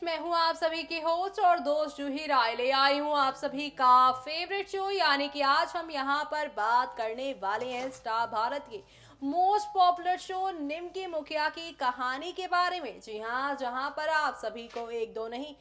मैं हूं आप सभी की होस्ट और दोस्त जूही राय। ले आई हूं आप सभी का फेवरेट शो, यानी कि आज हम यहां पर बात करने वाले हैं स्टार भारत के मोस्ट पॉपुलर शो निम्की मुखिया की कहानी के बारे में। जी हां, जहां पर आप सभी को एक दो नहीं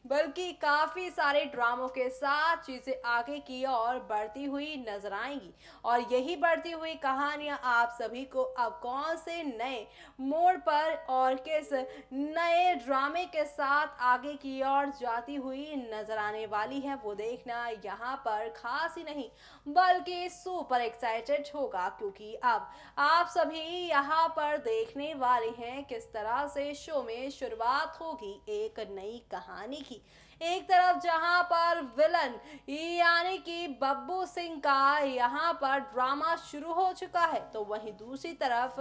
बल्कि काफी सारे ड्रामों के साथ चीजें आगे की और बढ़ती हुई नजर आएंगी। और यही बढ़ती हुई कहानियां आप सभी को अब कौन से नए मोड़ पर और किस नए ड्रामे के साथ आगे की ओर जाती हुई नजर आने वाली है, वो देखना यहाँ पर खास ही नहीं बल्कि सुपर एक्साइटेड होगा। क्योंकि अब आप सभी यहाँ पर देखने वाले हैं किस तरह से शो में शुरुआत होगी एक नई कहानी की। एक तरफ जहां पर विलन यानी कि बब्बू सिंह का यहाँ पर ड्रामा शुरू हो चुका है, तो वहीं दूसरी तरफ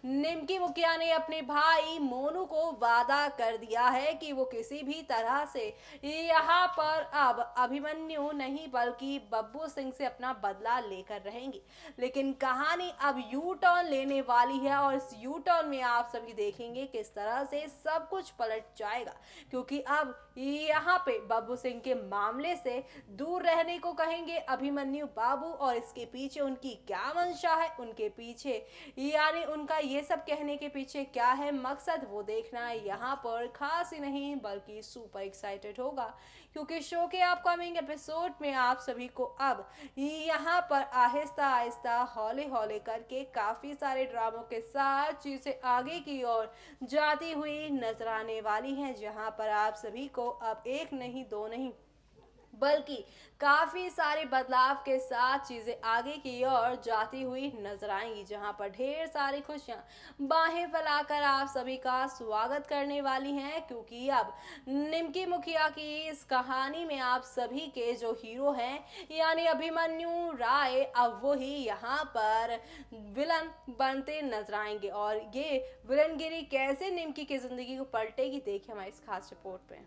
निम्की मुखिया ने अपने भाई मोनू को वादा कर दिया है कि वो किसी भी तरह से यहाँ पर अब अभिमन्यु नहीं बल्कि बब्बू सिंह से अपना बदला लेकर रहेंगे। लेकिन कहानी अब यू टर्न लेने वाली है और इस यू टर्न में आप सभी देखेंगे किस तरह से सब कुछ पलट जाएगा। क्योंकि अब यहाँ पे बब्बू सिंह के मामले से दूर रहने को कहेंगे अभिमन्यु बाबू, और इसके पीछे उनकी क्या मंशा है, उनके पीछे यानी उनका ये सब कहने के पीछे क्या है मकसद, वो देखना यहाँ पर खास ही नहीं बल्कि सुपर एक्साइटेड होगा। क्योंकि शो के अपकमिंग एपिसोड में आप सभी को अब यहाँ पर आहिस्ता आहिस्ता हौले हौले करके काफी सारे ड्रामों के साथ चीजें आगे की ओर जाती हुई नजर आने वाली हैं, जहां पर आप सभी को अब एक नहीं दो नहीं बल्कि काफी सारे बदलाव के साथ चीजें आगे की ओर जाती हुई नजर आएंगी। जहां पर ढेर सारी खुशियां बाहें फैलाकर आप सभी का स्वागत करने वाली हैं। क्योंकि अब निम्की मुखिया की इस कहानी में आप सभी के जो हीरो हैं यानी अभिमन्यु राय, अब वो ही यहाँ पर विलन बनते नजर आएंगे। और ये विलनगिरी कैसे निम्की की जिंदगी को पलटेगी, देखिए हमारी इस खास रिपोर्ट में।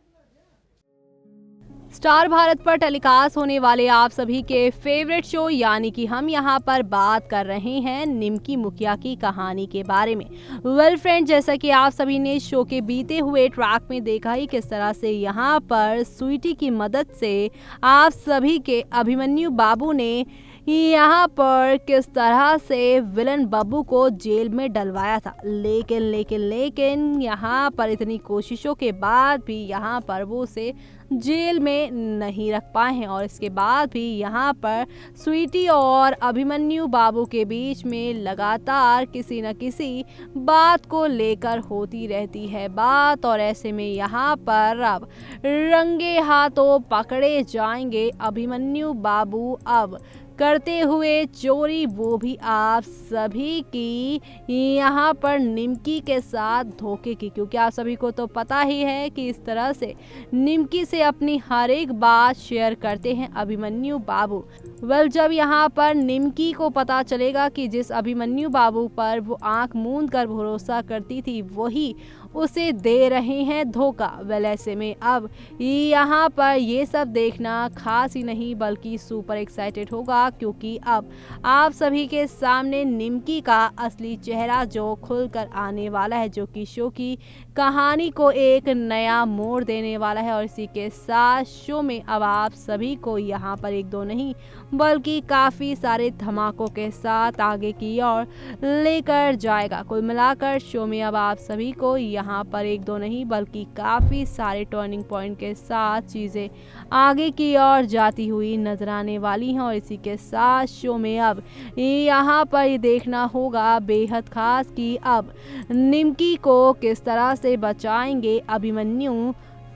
स्टार भारत पर टेलीकास्ट होने वाले आप सभी के फेवरेट शो यानी कि हम यहाँ पर बात कर रहे हैं निम्की मुखिया की कहानी के बारे में। वेल फ्रेंड, जैसा कि आप सभी ने शो के बीते हुए ट्रैक में देखा ही किस तरह से यहाँ पर स्वीटी की मदद से आप सभी के अभिमन्यु बाबू ने यहाँ पर किस तरह से विलन बब्बू को जेल में डलवाया था। लेकिन यहाँ पर इतनी कोशिशों के बाद भी यहाँ पर वो उसे जेल में नहीं रख पाए हैं। और इसके बाद भी यहाँ पर स्वीटी और अभिमन्यु बाबू के बीच में लगातार किसी न किसी बात को लेकर होती रहती है बात। और ऐसे में यहाँ पर अब रंगे हाथों पकड़े जाएंगे अभिमन्यु बाबू अब करते हुए चोरी, वो भी आप सभी की यहाँ पर निम्की के साथ धोखे की। क्योंकि आप सभी को तो पता ही है कि इस तरह से निम्की से अपनी हर एक बात शेयर करते हैं अभिमन्यु बाबू। वेल, जब यहाँ पर निम्की को पता चलेगा कि जिस अभिमन्यु बाबू पर वो आंख मूंद कर भरोसा करती थी वही उसे दे रहे हैं धोखा। वेल, ऐसे में अब यहाँ पर ये सब देखना खास ही नहीं बल्कि सुपर एक्साइटेड होगा। क्योंकि अब आप सभी के सामने निम्की का असली चेहरा जो खुलकर आने वाला है, जो कि शो की कहानी को एक नया मोड़ देने वाला है। और इसी के साथ शो में अब आप सभी को यहाँ पर एक दो नहीं बल्कि काफ़ी सारे धमाकों के साथ आगे की ओर लेकर जाएगा। कुल मिलाकर शो में अब आप सभी को यहाँ पर एक दो नहीं बल्कि काफ़ी सारे टर्निंग पॉइंट के साथ चीज़ें आगे की ओर जाती हुई नजर आने वाली हैं। और इसी के साथ शो में अब यहाँ पर ये देखना होगा बेहद खास कि अब निम्की को किस तरह से बचाएंगे अभिमन्यु।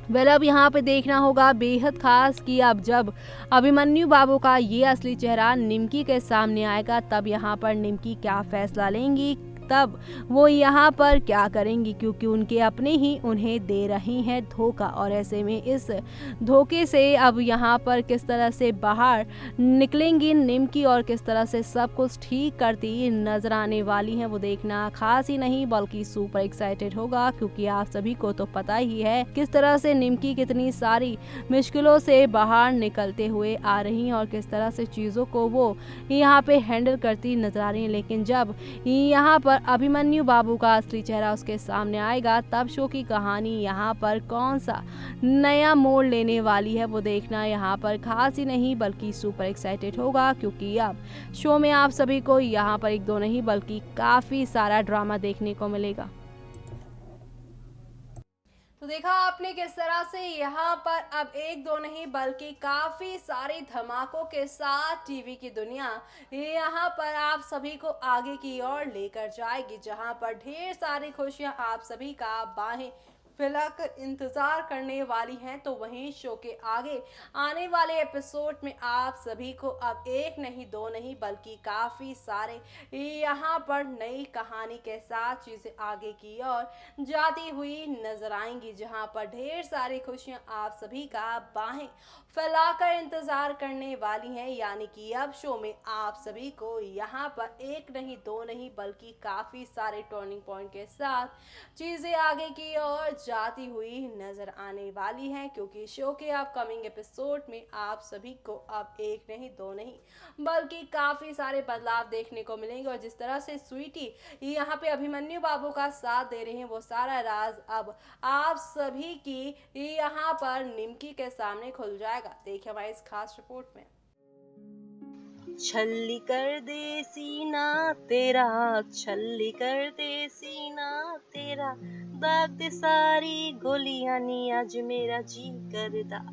वेल, अब यहाँ पे देखना होगा बेहद खास कि अब जब अभिमन्यु बाबू का ये असली चेहरा निम्की के सामने आएगा तब यहाँ पर निम्की क्या फैसला लेंगी, तब वो यहाँ पर क्या करेंगी। क्योंकि उनके अपने ही उन्हें दे रही हैं धोखा। और ऐसे में इस धोखे से अब यहाँ पर किस तरह से बाहर निकलेंगी निम्की और किस तरह से सब कुछ ठीक करती नजर आने वाली हैं, वो देखना खास ही नहीं बल्कि सुपर एक्साइटेड होगा। क्योंकि आप सभी को तो पता ही है किस तरह से निम्की कितनी सारी मुश्किलों से बाहर निकलते हुए आ रही हैं और किस तरह से चीज़ों को वो यहाँ पे हैंडल करती नजर आ रही हैं। लेकिन जब यहाँ पर पर अभिमन्यु बाबू का असली चेहरा उसके सामने आएगा, तब शो की कहानी यहाँ पर कौन सा नया मोड़ लेने वाली है वो देखना यहाँ पर खास ही नहीं बल्कि सुपर एक्साइटेड होगा, क्योंकि अब शो में आप सभी को यहाँ पर एक दो नहीं बल्कि काफ़ी सारा ड्रामा देखने को मिलेगा। तो देखा आपने किस तरह से यहाँ पर अब एक दो नहीं बल्कि काफ़ी सारे धमाकों के साथ टीवी की दुनिया यहाँ पर आप सभी को आगे की ओर लेकर जाएगी, जहाँ पर ढेर सारी खुशियाँ आप सभी का बाहें फैलाकर इंतज़ार करने वाली हैं। तो वहीं शो के आगे आने वाले एपिसोड में आप सभी को अब एक नहीं दो नहीं बल्कि काफ़ी सारे यहाँ पर नई कहानी के साथ चीज़ें आगे की ओर जाती हुई नजर आएंगी, जहाँ पर ढेर सारी खुशियाँ आप सभी का बाहें फैलाकर इंतज़ार करने वाली हैं। यानी कि अब शो में आप सभी को यहाँ पर एक नहीं दो नहीं बल्कि काफ़ी सारे टर्निंग पॉइंट के साथ चीज़ें आगे की ओर जाती हुई नजर आने वाली हैं, क्योंकि शो के अपकमिंग एपिसोड में आप सभी को अब एक नहीं दो नहीं बल्कि काफ़ी सारे बदलाव देखने को मिलेंगे। और जिस तरह से स्वीटी यहाँ पे अभिमन्यु बाबू का साथ दे रहे हैं, वो सारा राज अब आप सभी की यहाँ पर निमकी के सामने खुल जाएगा। देखिए हमारी इस खास रिपोर्ट में। छल्ली कर दे सीना तेरा, छल्ली कर दे सीना तेरा, दाग दे सारी गोलियां नी आज मेरा जी करदा।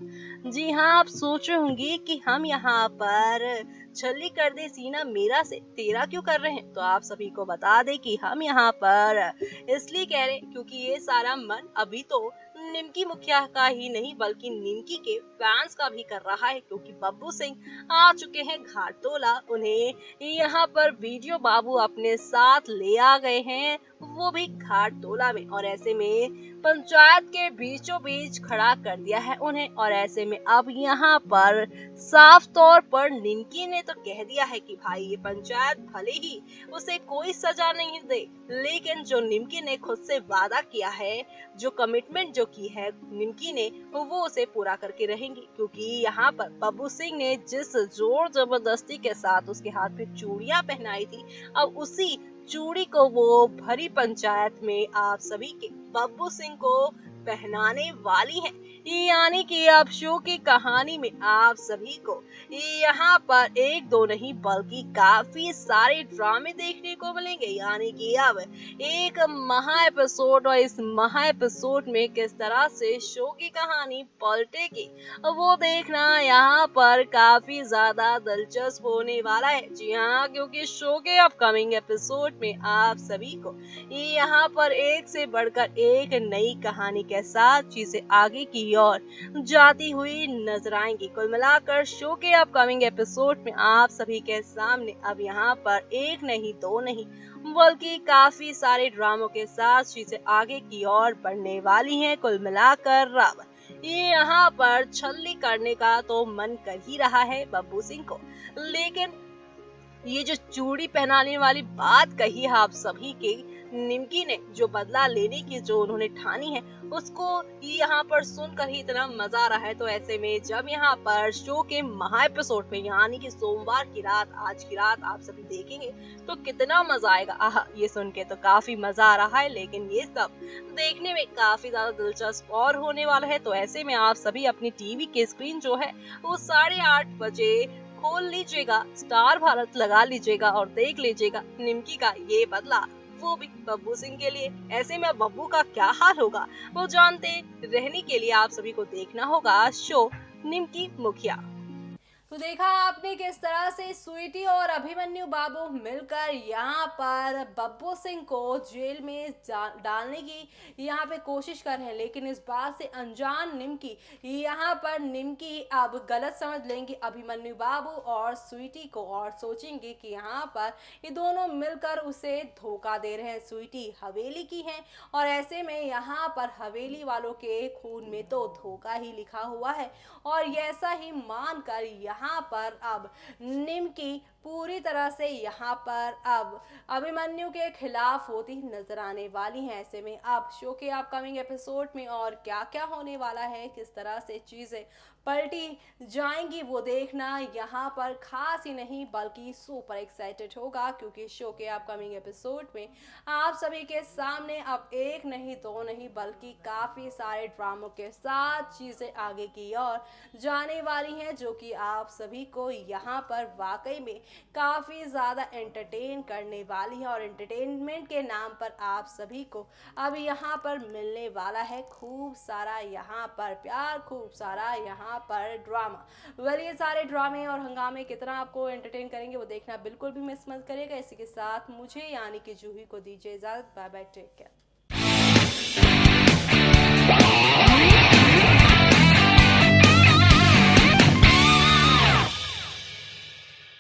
जी हाँ, आप सोच रहे होंगे कि हम यहाँ पर छल्ली कर दे सीना मेरा से तेरा क्यों कर रहे हैं, तो आप सभी को बता दें कि हम यहाँ पर इसलिए कह रहे हैं क्योंकि ये सारा मन अभी तो निमकी मुखिया का ही नहीं बल्कि निमकी के फैंस का भी कर रहा है, क्योंकि बब्बू सिंह आ चुके हैं घाटोला। उन्हें यहाँ पर वीडियो बाबू अपने साथ ले आ गए हैं, वो भी घाटोला में, और ऐसे में पंचायत के बीचों बीच खड़ा कर दिया है उन्हें। और ऐसे में अब यहाँ पर साफ तौर पर निमकी ने तो कह दिया है कि भाई ये पंचायत भले ही उसे कोई सजा नहीं दे, लेकिन जो निमकी ने खुद से वादा किया है, जो कमिटमेंट जो की है निमकी ने, वो उसे पूरा करके रहेंगी। क्योंकि यहाँ पर बब्बू सिंह ने जिस जोर जबरदस्ती के साथ उसके हाथ पे चूड़ियां पहनाई थी, अब उसी चूड़ी को वो भरी पंचायत में आप सभी के बब्बू सिंह को पहनाने वाली हैं। यानी कि अब शो की कहानी में आप सभी को यहाँ पर एक दो नहीं बल्कि काफी सारे ड्रामे देखने को मिलेंगे। यानी कि अब एक महा एपिसोड, और इस महा एपिसोड में किस तरह से शो की कहानी पलटेगी वो देखना यहाँ पर काफी ज्यादा दिलचस्प होने वाला है। जी हाँ, क्योंकि शो के अपकमिंग एपिसोड में आप सभी को यहाँ पर एक से बढ़कर एक नई कहानी के साथ चीजें आगे की ओर जाती हुई नजर आएंगी। कुल मिलाकर शो के अपकमिंग एपिसोड में आप सभी के सामने अब यहाँ पर एक नहीं दो नहीं बल्कि काफी सारे ड्रामों के साथ चीजें आगे की ओर बढ़ने वाली हैं। कुल मिलाकर अब ये यहाँ पर छल्ली करने का तो मन कर ही रहा है बब्बू सिंह को, लेकिन ये जो चूड़ी पहनाने वाली बात कही है आप सभी के निमकी ने, जो बदला लेने की जो उन्होंने ठानी है, उसको यहाँ पर सुनकर ही इतना मजा आ रहा है। तो ऐसे में जब यहाँ पर शो के महा एपिसोड में यानी कि सोमवार की रात, आज की रात आप सभी देखेंगे तो कितना मजा आएगा। आह, ये सुन के तो काफी मजा आ रहा है, लेकिन ये सब देखने में काफी ज्यादा दिलचस्प और होने वाला है। तो ऐसे में आप सभी अपनी टीवी की स्क्रीन जो है वो 8:30 बजे खोल लीजिएगा, स्टार भारत लगा लीजिएगा और देख लीजिएगा निमकी का ये बदला, वो भी बब्बू सिंह के लिए। ऐसे में बब्बू का क्या हाल होगा वो जानते रहने के लिए आप सभी को देखना होगा शो निमकी मुखिया। तो देखा आपने किस तरह से स्वीटी और अभिमन्यु बाबू मिलकर यहाँ पर बब्बू सिंह को जेल में डालने की यहाँ पे कोशिश कर रहे हैं, लेकिन इस बात से अनजान निमकी यहाँ पर निमकी अब गलत समझ लेंगे अभिमन्यु बाबू और स्वीटी को, और सोचेंगे कि यहाँ पर ये दोनों मिलकर उसे धोखा दे रहे हैं। स्वीटी हवेली की है और ऐसे में यहाँ पर हवेली वालों के खून में तो धोखा ही लिखा हुआ है, और ऐसा ही मानकर यहाँ पर अब निमकी पूरी तरह से यहाँ पर अब अभिमन्यु के खिलाफ होती नजर आने वाली हैं। ऐसे में अब शो के अपकमिंग एपिसोड में और क्या क्या होने वाला है, किस तरह से चीज़ें पलटी जाएंगी, वो देखना यहाँ पर खास ही नहीं बल्कि सुपर एक्साइटेड होगा, क्योंकि शो के अपकमिंग एपिसोड में आप सभी के सामने अब एक नहीं दो नहीं बल्कि काफ़ी सारे ड्रामों के साथ चीज़ें आगे की ओर जाने वाली हैं, जो कि आप सभी को यहाँ पर वाकई में काफ़ी ज़्यादा एंटरटेन करने वाली है। और एंटरटेनमेंट के नाम पर आप सभी को अब यहाँ पर मिलने वाला है खूब सारा यहाँ पर प्यार, खूब सारा यहाँ पर ड्रामा। ये सारे ड्रामे और हंगामे कितना आपको एंटरटेन करेंगे वो देखना बिल्कुल भी मिस मत करिएगा। इसी के साथ मुझे यानी कि जूही को दीजिए इजाज़त। Bye bye, take care.